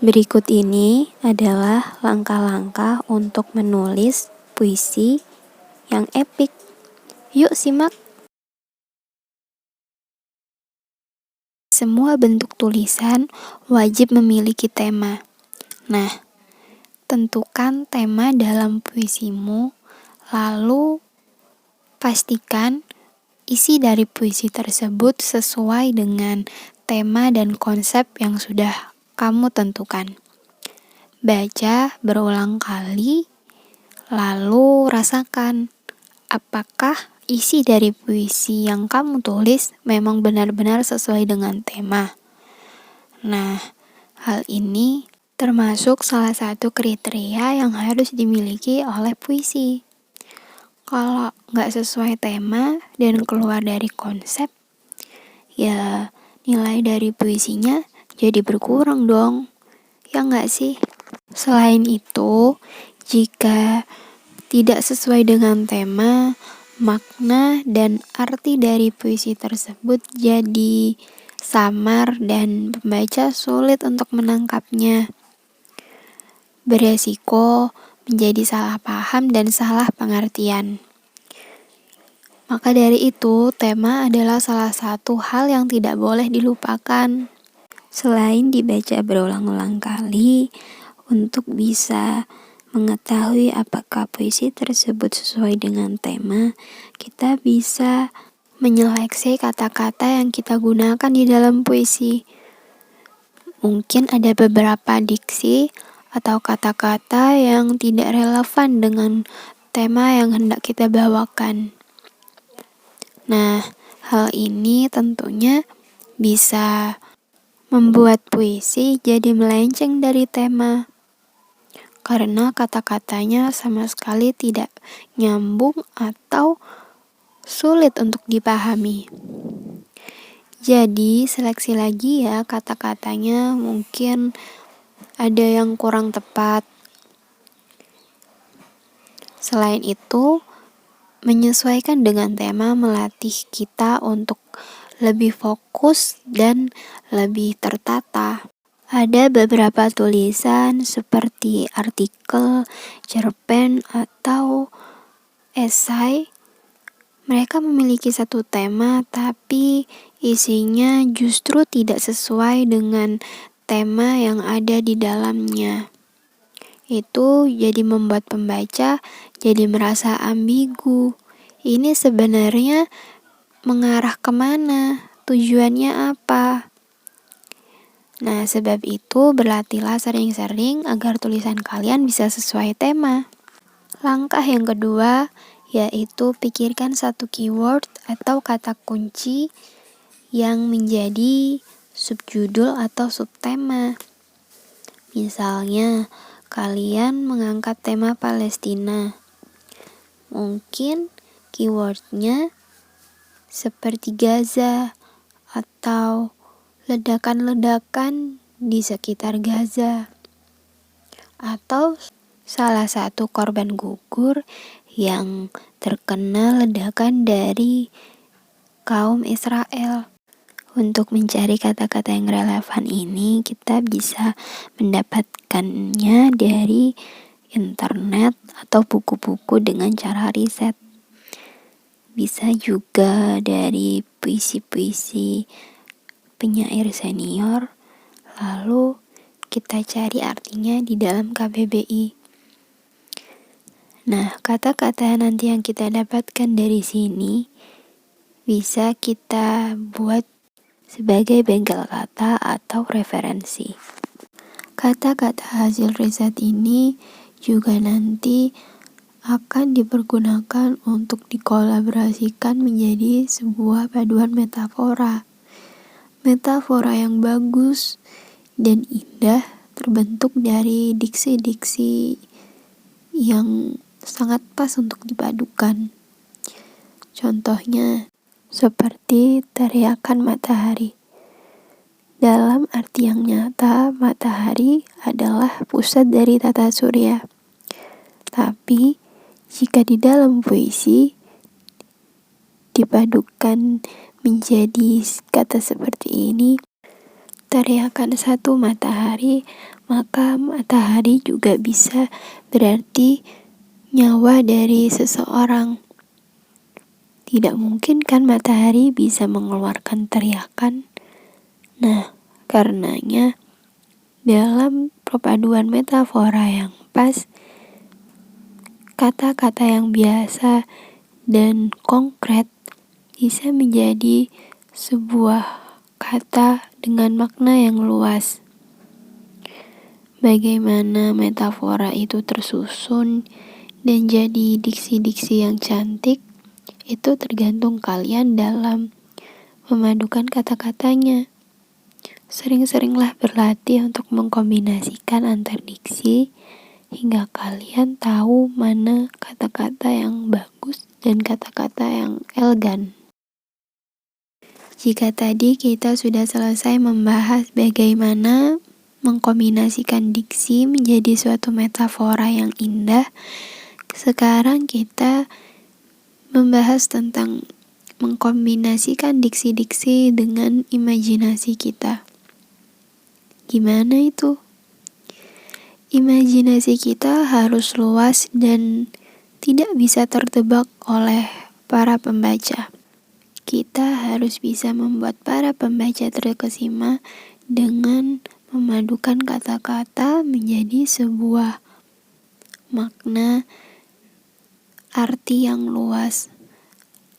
Berikut ini adalah langkah-langkah untuk menulis puisi yang epik. Yuk simak. Semua bentuk tulisan wajib memiliki tema. Nah, tentukan tema dalam puisimu, lalu pastikan isi dari puisi tersebut sesuai dengan tema dan konsep yang sudah kamu tentukan. Baca berulang kali, lalu rasakan apakah isi dari puisi yang kamu tulis memang benar-benar sesuai dengan tema. Nah, hal ini termasuk salah satu kriteria yang harus dimiliki oleh puisi. Kalau nggak sesuai tema dan keluar dari konsep, ya nilai dari puisinya jadi berkurang dong. Ya nggak sih? Selain itu, jika tidak sesuai dengan tema, makna dan arti dari puisi tersebut jadi samar dan pembaca sulit untuk menangkapnya. Beresiko menjadi salah paham dan salah pengertian. Maka dari itu, tema adalah salah satu hal yang tidak boleh dilupakan. Selain dibaca berulang-ulang kali, untuk bisa mengetahui apakah puisi tersebut sesuai dengan tema, kita bisa menyeleksi kata-kata yang kita gunakan di dalam puisi. Mungkin ada beberapa diksi atau kata-kata yang tidak relevan dengan tema yang hendak kita bawakan. Nah, hal ini tentunya bisa membuat puisi jadi melenceng dari tema. Karena kata-katanya sama sekali tidak nyambung atau sulit untuk dipahami. Jadi seleksi lagi ya kata-katanya, mungkin ada yang kurang tepat. Selain itu, menyesuaikan dengan tema melatih kita untuk lebih fokus dan lebih tertata. Ada beberapa tulisan seperti artikel, cerpen, atau esai. Mereka memiliki satu tema, tapi isinya justru tidak sesuai dengan tema yang ada di dalamnya. Itu jadi membuat pembaca jadi merasa ambigu. Ini sebenarnya mengarah kemana? Tujuannya apa? Nah, sebab itu berlatihlah sering-sering agar tulisan kalian bisa sesuai tema. Langkah yang kedua yaitu pikirkan satu keyword atau kata kunci yang menjadi subjudul atau subtema. Misalnya, kalian mengangkat tema Palestina. Mungkin keywordnya seperti Gaza atau ledakan-ledakan di sekitar Gaza, atau salah satu korban gugur yang terkena ledakan dari kaum Israel. Untuk mencari kata-kata yang relevan ini, kita bisa mendapatkannya dari internet atau buku-buku dengan cara riset. Bisa juga dari puisi-puisi penyair senior, lalu kita cari artinya di dalam KBBI. Nah, kata-kata nanti yang kita dapatkan dari sini bisa kita buat sebagai bengkel kata atau referensi. Kata-kata hasil riset ini juga nanti akan dipergunakan untuk dikolaborasikan menjadi sebuah paduan metafora. Metafora yang bagus dan indah terbentuk dari diksi-diksi yang sangat pas untuk dipadukan. Contohnya seperti teriakan matahari. Dalam arti yang nyata, matahari adalah pusat dari tata surya. Tapi jika di dalam puisi dipadukan menjadi kata seperti ini, teriakan satu matahari, maka matahari juga bisa berarti nyawa dari seseorang. Tidak mungkin kan matahari bisa mengeluarkan teriakan. Nah, karenanya dalam perpaduan metafora yang pas, kata-kata yang biasa dan konkret bisa menjadi sebuah kata dengan makna yang luas. Bagaimana metafora itu tersusun dan jadi diksi-diksi yang cantik, itu tergantung kalian dalam memadukan kata-katanya. Sering-seringlah berlatih untuk mengkombinasikan antar diksi hingga kalian tahu mana kata-kata yang bagus dan kata-kata yang elegan. Jika tadi kita sudah selesai membahas bagaimana mengkombinasikan diksi menjadi suatu metafora yang indah, sekarang kita membahas tentang mengkombinasikan diksi-diksi dengan imajinasi kita. Gimana itu? Imajinasi kita harus luas dan tidak bisa tertebak oleh para pembaca. Kita harus bisa membuat para pembaca terkesima dengan memadukan kata-kata menjadi sebuah makna, arti yang luas.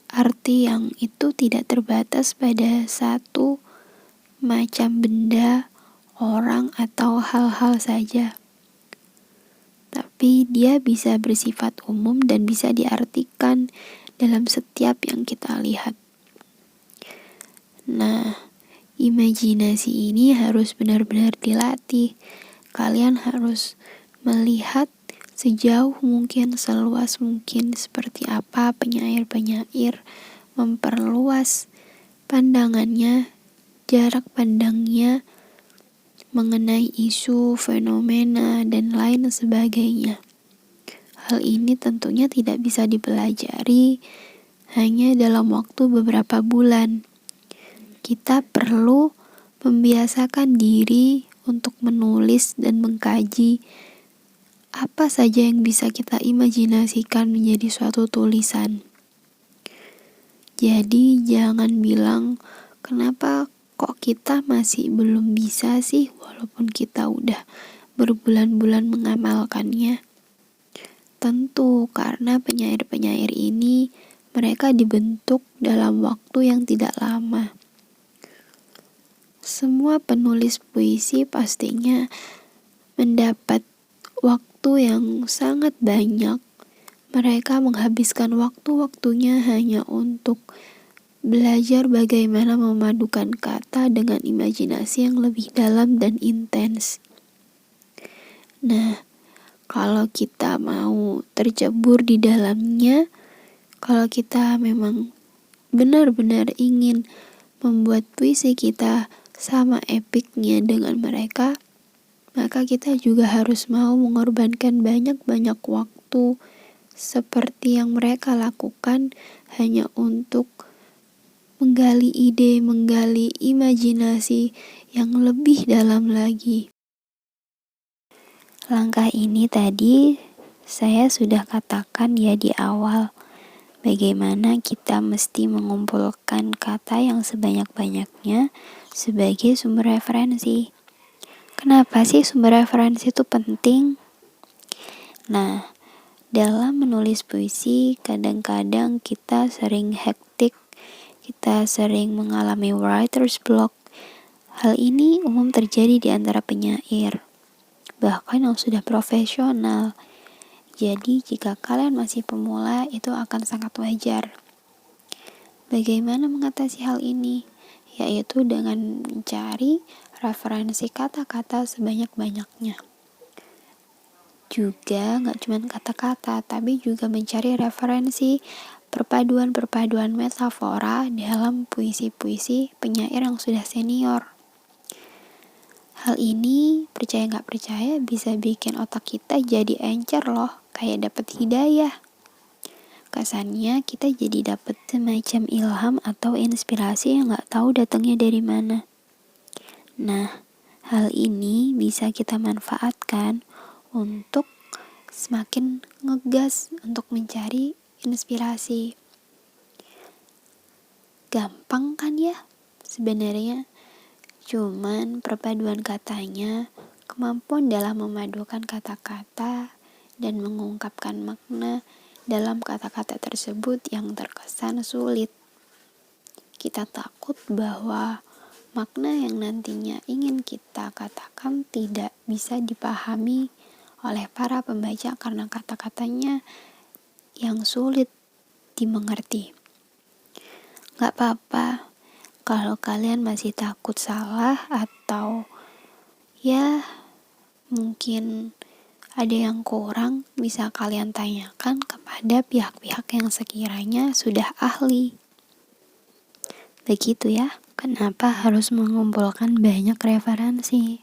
Arti yang itu tidak terbatas pada satu macam benda, orang, atau hal-hal saja. Tapi dia bisa bersifat umum dan bisa diartikan dalam setiap yang kita lihat. Nah, imajinasi ini harus benar-benar dilatih. Kalian harus melihat sejauh mungkin, seluas mungkin seperti apa penyair-penyair memperluas pandangannya, jarak pandangnya mengenai isu, fenomena, dan lain sebagainya. Hal ini tentunya tidak bisa dipelajari hanya dalam waktu beberapa bulan. Kita perlu membiasakan diri untuk menulis dan mengkaji apa saja yang bisa kita imajinasikan menjadi suatu tulisan. Jadi jangan bilang, kenapa kok kita masih belum bisa sih walaupun kita udah berbulan-bulan mengamalkannya. Tentu karena penyair-penyair ini mereka dibentuk dalam waktu yang tidak lama. Semua penulis puisi pastinya mendapat waktu yang sangat banyak. Mereka menghabiskan waktu-waktunya hanya untuk belajar bagaimana memadukan kata dengan imajinasi yang lebih dalam dan intens. Nah, kalau kita mau tercebur di dalamnya, kalau kita memang benar-benar ingin membuat puisi kita sama epiknya dengan mereka, maka kita juga harus mau mengorbankan banyak-banyak waktu seperti yang mereka lakukan hanya untuk menggali ide, menggali imajinasi yang lebih dalam lagi. Langkah ini tadi saya sudah katakan ya di awal, bagaimana kita mesti mengumpulkan kata yang sebanyak-banyaknya sebagai sumber referensi. Kenapa sih sumber referensi itu penting? Nah, dalam menulis puisi kadang-kadang kita sering hektik, kita sering mengalami writer's block. Hal ini umum terjadi di antara penyair, bahkan yang sudah profesional. Jadi jika kalian masih pemula, itu akan sangat wajar. Bagaimana mengatasi hal ini? Yaitu dengan mencari referensi kata-kata sebanyak-banyaknya. Juga gak cuma kata-kata, tapi juga mencari referensi perpaduan-perpaduan metafora dalam puisi-puisi penyair yang sudah senior. Hal ini, percaya gak percaya, bisa bikin otak kita jadi encer loh, kayak dapet hidayah. Kesannya kita jadi dapat semacam ilham atau inspirasi yang gak tahu datangnya dari mana. Nah, hal ini bisa kita manfaatkan untuk semakin ngegas untuk mencari inspirasi. Gampang kan ya sebenarnya? Cuman perpaduan katanya, kemampuan dalam memadukan kata-kata dan mengungkapkan makna dalam kata-kata tersebut yang terkesan sulit. Kita takut bahwa makna yang nantinya ingin kita katakan tidak bisa dipahami oleh para pembaca karena kata-katanya yang sulit dimengerti. Gak apa-apa kalau kalian masih takut salah atau ya mungkin ada yang kurang, bisa kalian tanyakan kepada pihak-pihak yang sekiranya sudah ahli. Begitu ya. Kenapa harus mengumpulkan banyak referensi?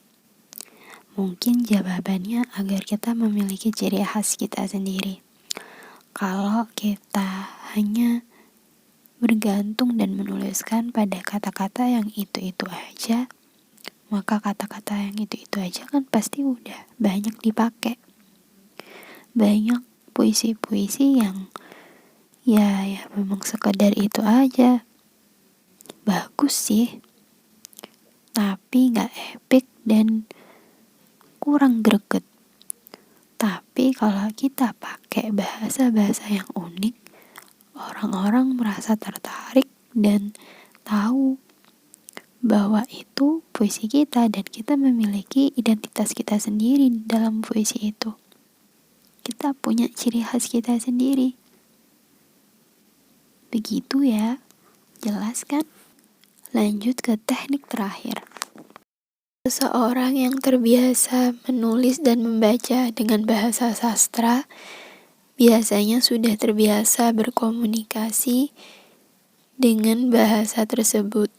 Mungkin jawabannya agar kita memiliki ciri khas kita sendiri. Kalau kita hanya bergantung dan menuliskan pada kata-kata yang itu-itu aja, maka kata-kata yang itu-itu aja kan pasti udah banyak dipakai. Banyak puisi-puisi yang ya memang sekedar itu aja. Bagus sih, tapi gak epic dan kurang greget. Tapi kalau kita pakai bahasa-bahasa yang unik, orang-orang merasa tertarik dan tahu bahwa itu puisi kita dan kita memiliki identitas kita sendiri dalam puisi itu. Kita punya ciri khas kita sendiri. Begitu ya, jelas kan? Lanjut ke teknik terakhir. Seseorang yang terbiasa menulis dan membaca dengan bahasa sastra biasanya sudah terbiasa berkomunikasi dengan bahasa tersebut.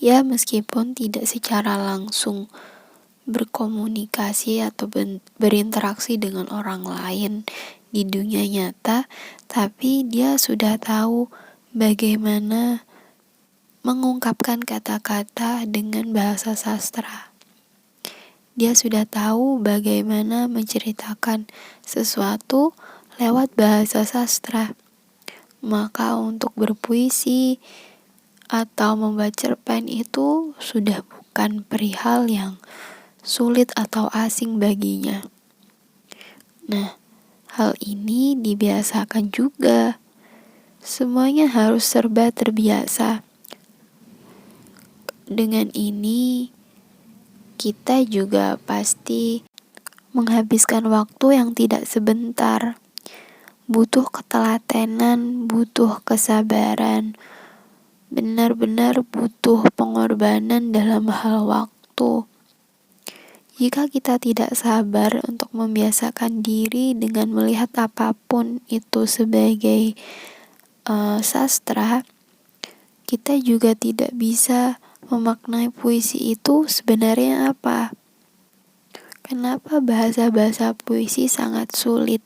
Ya, meskipun tidak secara langsung berkomunikasi atau berinteraksi dengan orang lain di dunia nyata, tapi dia sudah tahu bagaimana mengungkapkan kata-kata dengan bahasa sastra. Dia sudah tahu bagaimana menceritakan sesuatu lewat bahasa sastra. Maka untuk berpuisi atau membaca cerpen itu sudah bukan perihal yang sulit atau asing baginya. Nah, hal ini dibiasakan juga. Semuanya harus serba terbiasa. Dengan ini, kita juga pasti menghabiskan waktu yang tidak sebentar. Butuh ketelatenan, butuh kesabaran, benar-benar butuh pengorbanan dalam hal waktu. Jika kita tidak sabar untuk membiasakan diri dengan melihat apapun itu sebagai sastra, kita juga tidak bisa memaknai puisi itu sebenarnya apa. Kenapa bahasa-bahasa puisi sangat sulit?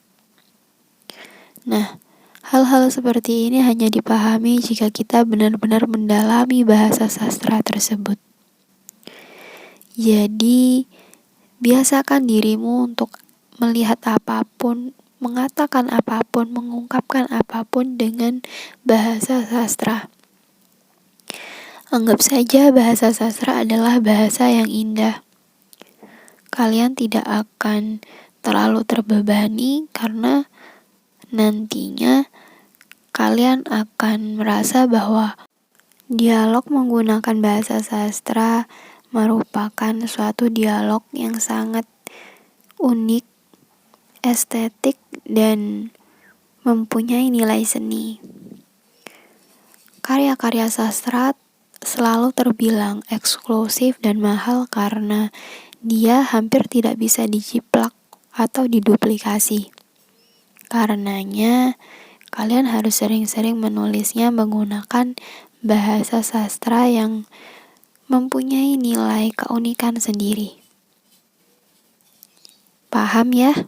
Nah, hal-hal seperti ini hanya dipahami jika kita benar-benar mendalami bahasa sastra tersebut. Jadi, biasakan dirimu untuk melihat apapun, mengatakan apapun, mengungkapkan apapun dengan bahasa sastra. Anggap saja bahasa sastra adalah bahasa yang indah. Kalian tidak akan terlalu terbebani karena nantinya kalian akan merasa bahwa dialog menggunakan bahasa sastra merupakan suatu dialog yang sangat unik, estetik, dan mempunyai nilai seni. Karya-karya sastra selalu terbilang eksklusif dan mahal karena dia hampir tidak bisa dijiplak atau diduplikasi. Karenanya, kalian harus sering-sering menulisnya menggunakan bahasa sastra yang mempunyai nilai keunikan sendiri. Paham ya?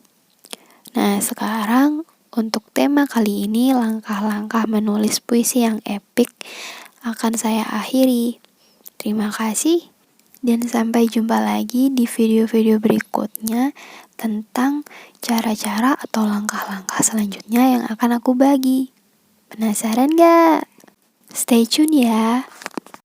Nah, sekarang untuk tema kali ini, langkah-langkah menulis puisi yang epik, akan saya akhiri. Terima kasih. Dan sampai jumpa lagi di video-video berikutnya tentang cara-cara atau langkah-langkah selanjutnya yang akan aku bagi. Penasaran gak? Stay tune ya!